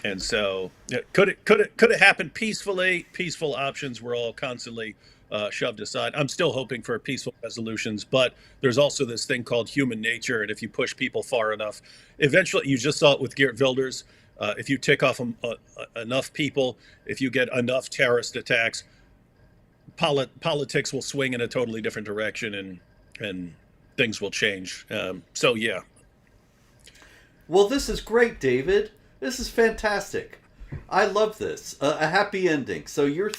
And so, could it happen peacefully? Peaceful options were all constantly shoved aside. I'm still hoping for peaceful resolutions, but there's also this thing called human nature, and if you push people far enough, eventually, you just saw it with Geert Wilders. If you tick off enough people, if you get enough terrorist attacks, politics will swing in a totally different direction, and things will change. So yeah.
Well, this is great, David. This is fantastic. I love this. A happy ending. So you're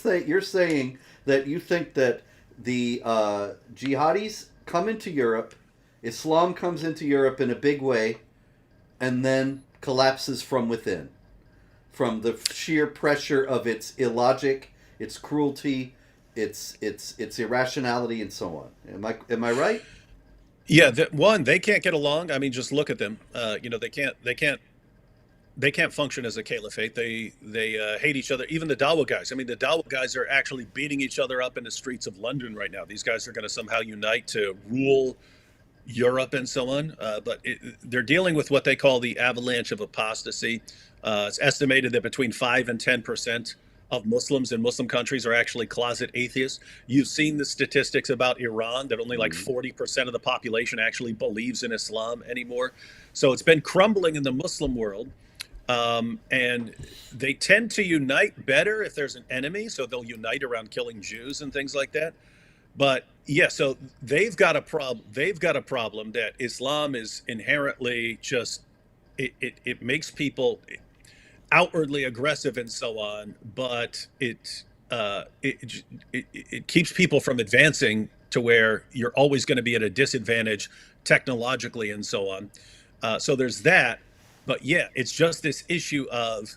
saying that you think that the jihadis come into Europe, Islam comes into Europe in a big way, and then collapses from within, from the sheer pressure of its illogic, its cruelty, its irrationality, and so on. Am I right?
Yeah, they can't get along. I mean, just look at them. They can't function as a caliphate. They hate each other. Even the Dawa guys. I mean, the Dawa guys are actually beating each other up in the streets of London right now. These guys are going to somehow unite to rule Europe and so on. But they're dealing with what they call the avalanche of apostasy. It's estimated that between 5 and 10% of Muslims in Muslim countries are actually closet atheists. You've seen the statistics about Iran, that only like 40% of the population actually believes in Islam anymore. So it's been crumbling in the Muslim world. And they tend to unite better if there's an enemy. So they'll unite around killing Jews and things like that. But yeah, so they've got a problem. They've got a problem that Islam is inherently just, it makes people outwardly aggressive and so on, but it keeps people from advancing to where you're always going to be at a disadvantage technologically and so on. So there's that. But yeah, it's just this issue of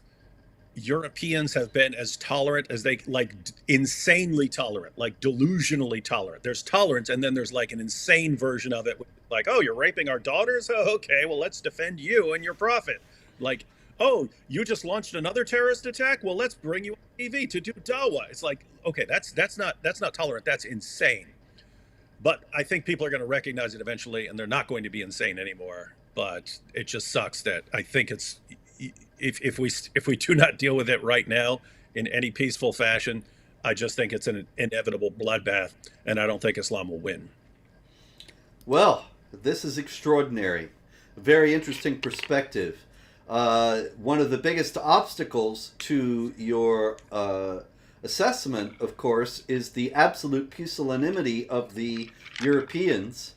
Europeans have been as tolerant as they like, insanely tolerant, like delusionally tolerant. There's tolerance, and then there's like an insane version of it, like, oh, you're raping our daughters? Oh, okay, well, let's defend you and your prophet. Like, oh, you just launched another terrorist attack? Well, let's bring you on TV to do dawah. It's like, okay, that's not tolerant. That's insane. But I think people are going to recognize it eventually, and they're not going to be insane anymore. But it just sucks that I think if we do not deal with it right now in any peaceful fashion, I just think it's an inevitable bloodbath, and I don't think Islam will win.
Well, this is extraordinary. Very interesting perspective. One of the biggest obstacles to your assessment, of course, is the absolute pusillanimity of the Europeans,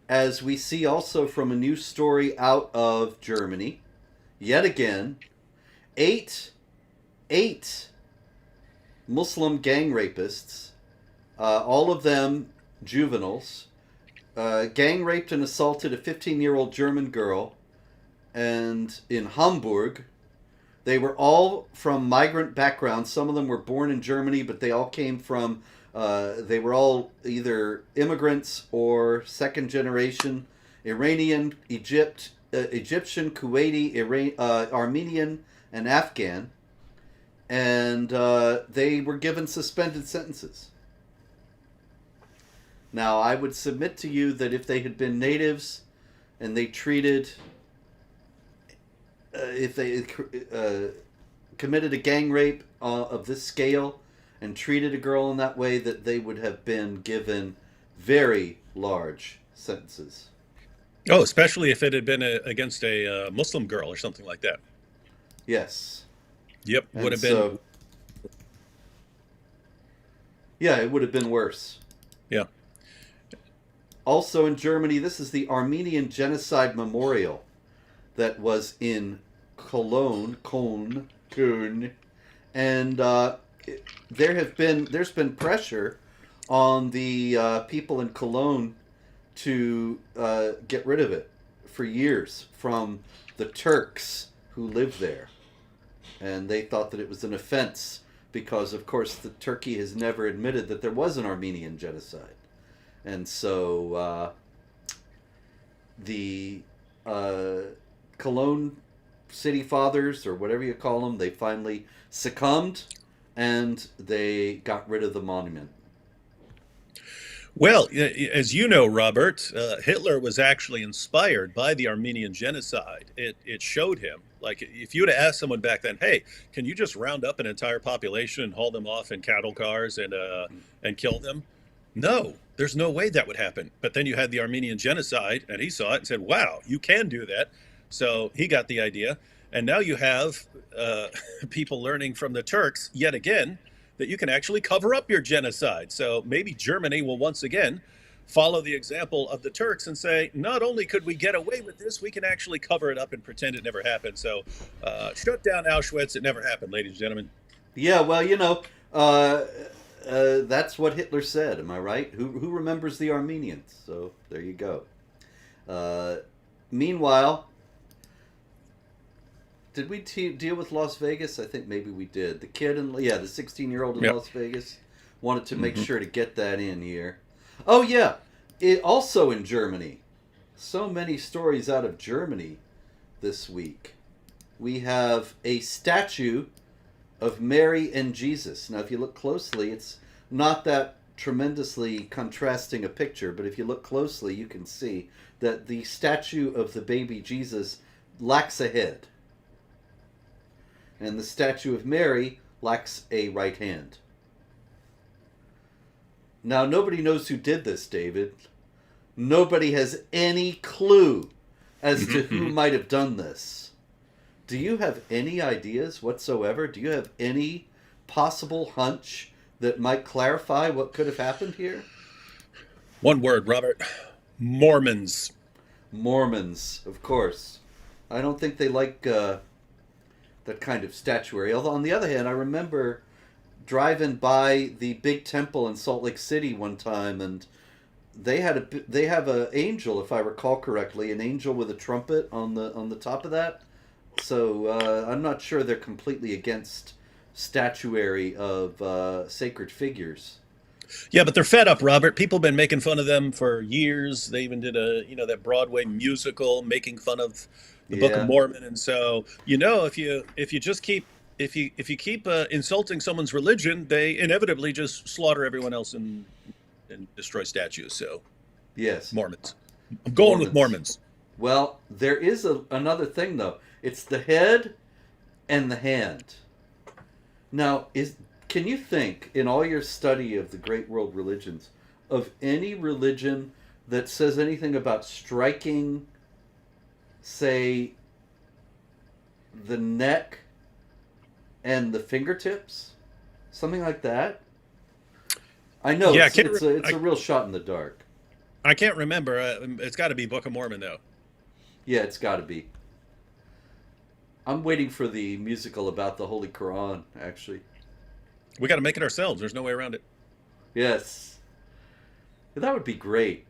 as we see also from a new story out of Germany. Yet again, eight Muslim gang rapists, all of them juveniles, gang raped and assaulted a 15-year-old German girl, and in Hamburg. They were all from migrant backgrounds. Some of them were born in Germany, but they all came from, they were all either immigrants or second generation Iranian, Egyptian, Kuwaiti, Armenian, and Afghan. And they were given suspended sentences. Now, I would submit to you that if they had been natives and they treated, if they committed a gang rape of this scale and treated a girl in that way, that they would have been given very large sentences.
Oh, especially if it had been against a Muslim girl or something like that.
Yes.
Yep, would
And
have been.
so, yeah, it would have been worse.
Yeah.
Also in Germany, this is the Armenian Genocide Memorial that was in Cologne, and there's been pressure on the people in Cologne to get rid of it for years from the Turks who live there, and they thought that it was an offense because, of course, Turkey has never admitted that there was an Armenian genocide, and so the Cologne city fathers, or whatever you call them, they finally succumbed and they got rid of the monument.
Well, as you know, Robert, Hitler was actually inspired by the Armenian genocide. It showed him, like, if you would have asked someone back then, hey, can you just round up an entire population and haul them off in cattle cars and kill them? No, there's no way that would happen. But then you had the Armenian genocide, and he saw it and said, wow, you can do that. So he got the idea. And now you have people learning from the Turks yet again that you can actually cover up your genocide. So maybe Germany will once again follow the example of the Turks and say, not only could we get away with this, we can actually cover it up and pretend it never happened. So shut down Auschwitz. It never happened, ladies and gentlemen.
Yeah, well, that's what Hitler said. Am I right? Who remembers the Armenians? So there you go. Meanwhile, did we deal with Las Vegas? I think maybe we did. The 16-year-old in
Yep.
Las Vegas wanted to make sure to get that in here. Oh yeah, it also in Germany. So many stories out of Germany this week. We have a statue of Mary and Jesus. Now, if you look closely, it's not that tremendously contrasting a picture, but if you look closely, you can see that the statue of the baby Jesus lacks a head. And the statue of Mary lacks a right hand. Now, nobody knows who did this, David. Nobody has any clue as to who might have done this. Do you have any ideas whatsoever? Do you have any possible hunch that might clarify what could have happened here?
One word, Robert. Mormons.
Mormons, of course. I don't think they like that kind of statuary. Although, on the other hand, I remember driving by the big temple in Salt Lake City one time, and they have an angel, if I recall correctly, an angel with a trumpet on the top of that. So I'm not sure they're completely against statuary of sacred figures.
Yeah, but they're fed up, Robert. People have been making fun of them for years. They even did that Broadway musical making fun of the Book of Mormon. And so, if you just keep insulting someone's religion, they inevitably just slaughter everyone else and destroy statues. So,
yes,
Mormons. I'm going with Mormons.
Well, there is another thing though. It's the head and the hand. Now, Can you think, in all your study of the great world religions, of any religion that says anything about striking, say, the neck and the fingertips? Something like that? I know
Yeah,
it's a real shot in the dark.
I can't remember. It's got to be Book of Mormon, though.
Yeah, it's got to be. I'm waiting for the musical about the Holy Quran, actually.
We got to make it ourselves. There's no way around it.
Yes. That would be great.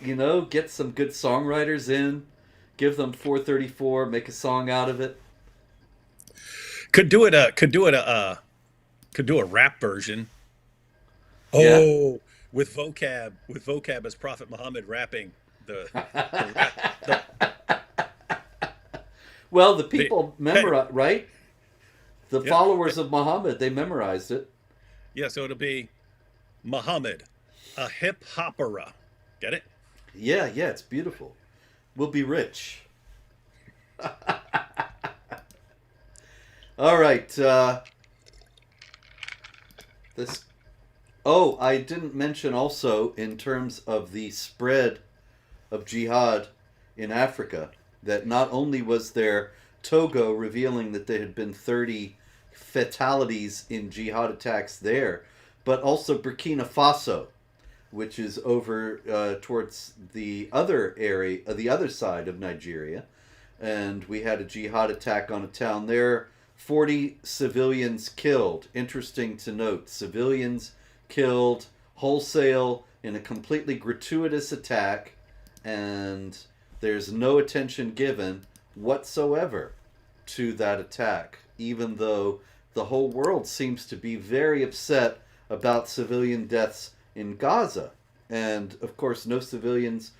Get some good songwriters in, give them 434, make a song out of it.
Could do it. Could do a rap version.
Yeah.
Oh, with vocab as Prophet Muhammad rapping the rap.
Well, the
The
people
hey,
memorize, right? The
yeah,
followers of Muhammad, they memorized it.
yeah. So it'll be Muhammad, a hip hopera. Get it?
Yeah, yeah, it's beautiful. We'll be rich. All right. This. Oh, I didn't mention also in terms of the spread of jihad in Africa that not only was there Togo revealing that there had been 30 fatalities in jihad attacks there, but also Burkina Faso, which is over towards the other area, the other side of Nigeria, and we had a jihad attack on a town there. 40 civilians killed. Interesting to note, civilians killed wholesale in a completely gratuitous attack, and there's no attention given whatsoever to that attack, even though the whole world seems to be very upset about civilian deaths in Gaza. And of course, no civilians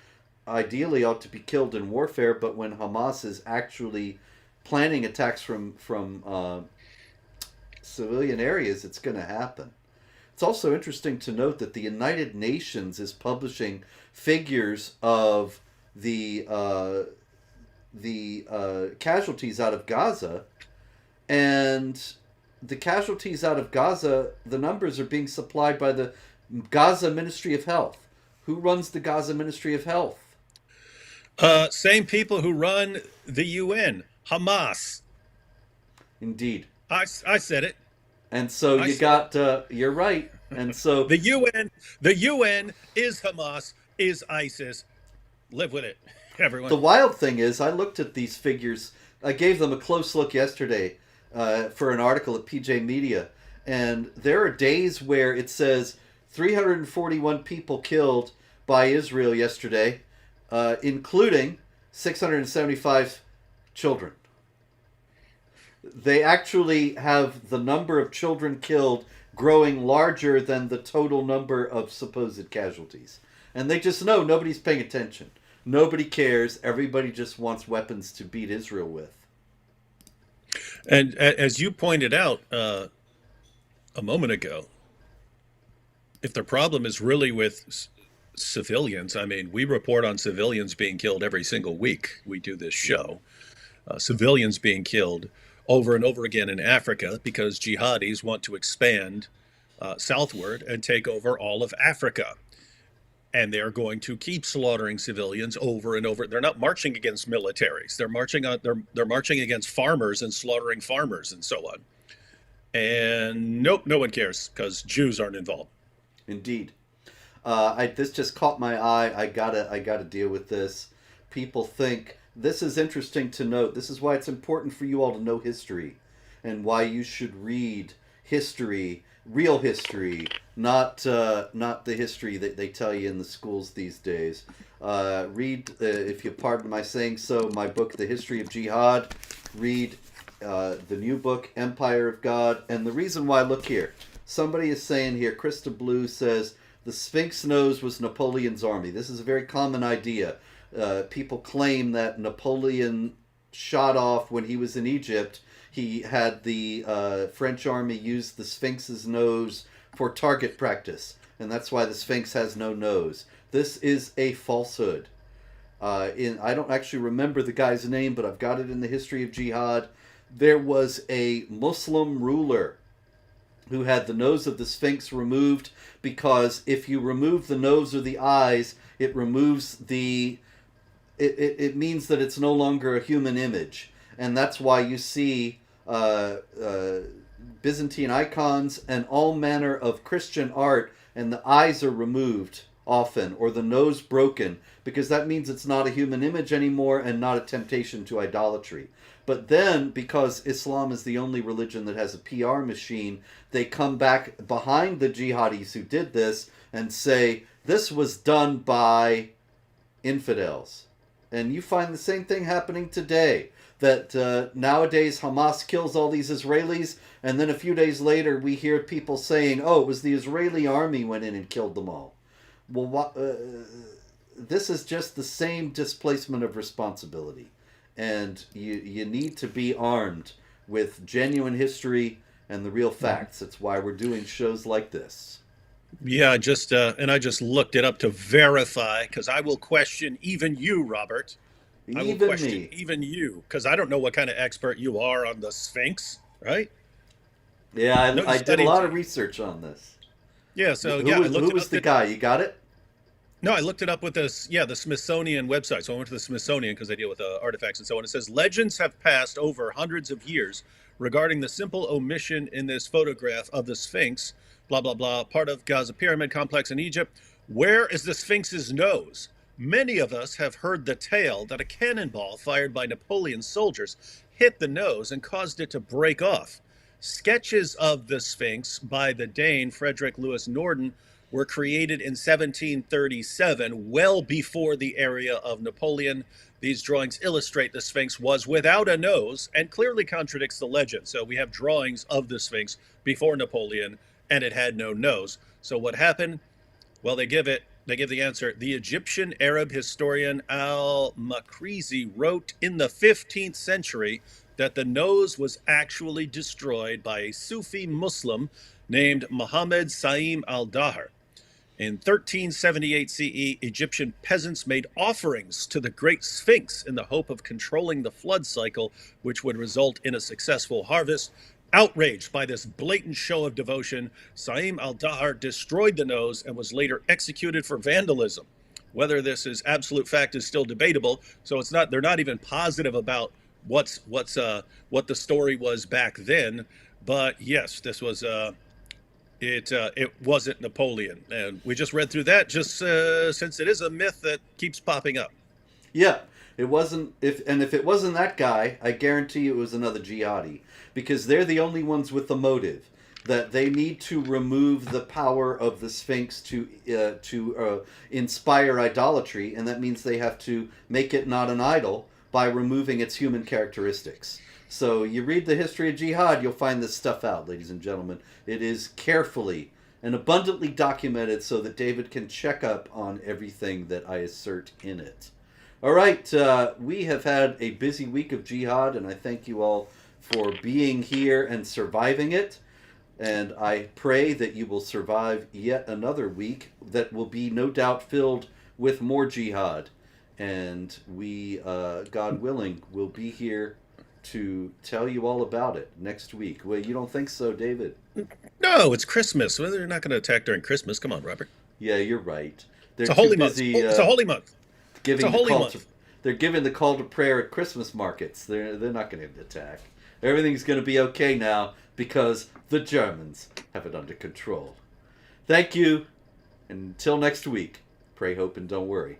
ideally ought to be killed in warfare, but when Hamas is actually planning attacks from civilian areas, it's going to happen. It's also interesting to note that the United Nations is publishing figures of the casualties out of Gaza, and the casualties out of Gaza, the numbers are being supplied by the Gaza Ministry of Health. Who runs the Gaza Ministry of Health?
Same people who run the UN, Hamas.
Indeed.
I said it.
And so
I
you
said it.
got, you're right. And so
The UN is Hamas, is ISIS. Live with it, everyone.
the wild thing is, I looked at these figures. I gave them a close look yesterday for an article at PJ Media. And there are days where it says 341 people killed by Israel yesterday, including 675 children. They actually have the number of children killed growing larger than the total number of supposed casualties. And they just know nobody's paying attention. Nobody cares. Everybody just wants weapons to beat Israel with.
And as you pointed out a moment ago, if the problem is really with civilians, I mean, we report on civilians being killed every single week. We do this show. Civilians being killed over and over again in Africa because jihadis want to expand southward and take over all of Africa. And they're going to keep slaughtering civilians over and over. They're not marching against militaries. They're marching against farmers and slaughtering farmers and so on. And nope, no one cares because Jews aren't involved.
Indeed. This just caught my eye. I gotta deal with this. People think this is interesting to note. This is why it's important for you all to know history, and why you should read history, real history, not the history that they tell you in the schools these days. Read, if you pardon my saying so, my book, The History of Jihad. Read the new book, Empire of God. And the reason why, look here, somebody is saying here, Krista Blue says, the Sphinx nose was Napoleon's army. This is a very common idea. People claim that Napoleon shot off when he was in Egypt. He had the French army use the Sphinx's nose for target practice, and that's why the Sphinx has no nose. This is a falsehood. I don't actually remember the guy's name, but I've got it in the History of Jihad. There was a Muslim ruler who had the nose of the Sphinx removed, because if you remove the nose or the eyes, it removes it means that it's no longer a human image. And that's why you see Byzantine icons and all manner of Christian art, and the eyes are removed often, or the nose broken, because that means it's not a human image anymore and not a temptation to idolatry. But then, because Islam is the only religion that has a PR machine, they come back behind the jihadis who did this and say, this was done by infidels. And you find the same thing happening today. That nowadays Hamas kills all these Israelis, and then a few days later we hear people saying, oh, it was the Israeli army went in and killed them all. Well, this is just the same displacement of responsibility. And you need to be armed with genuine history and the real facts. That's why we're doing shows like this.
Yeah, I just looked it up to verify, because I will question even you, Robert. I will
Even
question
me.
even you, because I don't know what kind of expert you are on the Sphinx, right?
Yeah,
No, you
I did a
studied.
lot of research on this.
Yeah, so
Who
yeah, I
was,
looked
who
it
was
up.
the guy? You got it?
No, I looked it up with this, yeah, the Smithsonian website. So I went to the Smithsonian because they deal with artifacts and so on. It says legends have passed over hundreds of years regarding the simple omission in this photograph of the Sphinx, blah, blah, blah, part of Gaza Pyramid complex in Egypt. Where is the Sphinx's nose? Many of us have heard the tale that a cannonball fired by Napoleon's soldiers hit the nose and caused it to break off. Sketches of the Sphinx by the Dane Frederick Lewis Norden were created in 1737, well before the era of Napoleon. These drawings illustrate the Sphinx was without a nose and clearly contradicts the legend. So we have drawings of the Sphinx before Napoleon, and it had no nose. So what happened? Well, they give the answer. The Egyptian Arab historian al-Makrizi wrote in the 15th century that the nose was actually destroyed by a Sufi Muslim named Muhammad Sa'im al-Dahar. In 1378 CE, Egyptian peasants made offerings to the Great Sphinx in the hope of controlling the flood cycle, which would result in a successful harvest. Outraged by this blatant show of devotion, Sa'im al-Dahar destroyed the nose and was later executed for vandalism. Whether this is absolute fact is still debatable, so they're not even positive about what the story was back then. But yes, this was it wasn't Napoleon, and we just read through that just since it is a myth that keeps popping up.
Yeah, it wasn't. If it wasn't that guy, I guarantee you it was another jihadi, because they're the only ones with the motive that they need to remove the power of the Sphinx to inspire idolatry, and that means they have to make it not an idol by removing its human characteristics. So you read the history of jihad, you'll find this stuff out, ladies and gentlemen. It is carefully and abundantly documented so that David can check up on everything that I assert in it. All right, we have had a busy week of jihad, and I thank you all for being here and surviving it. And I pray that you will survive yet another week that will be no doubt filled with more jihad. And we, God willing, will be here to tell you all about it next week. Well, you don't think so, David?
No, it's Christmas. Well, they're not going to attack during Christmas. Come on, Robert.
Yeah, you're right. They're
It's a holy
too
month.
busy,
It's a holy month.
giving
It's a
the
holy
call
month.
to, they're giving the call to prayer at Christmas markets. They're not going to attack. Everything's going to be okay now because the Germans have it under control. Thank you. Until next week, pray, hope, and don't worry.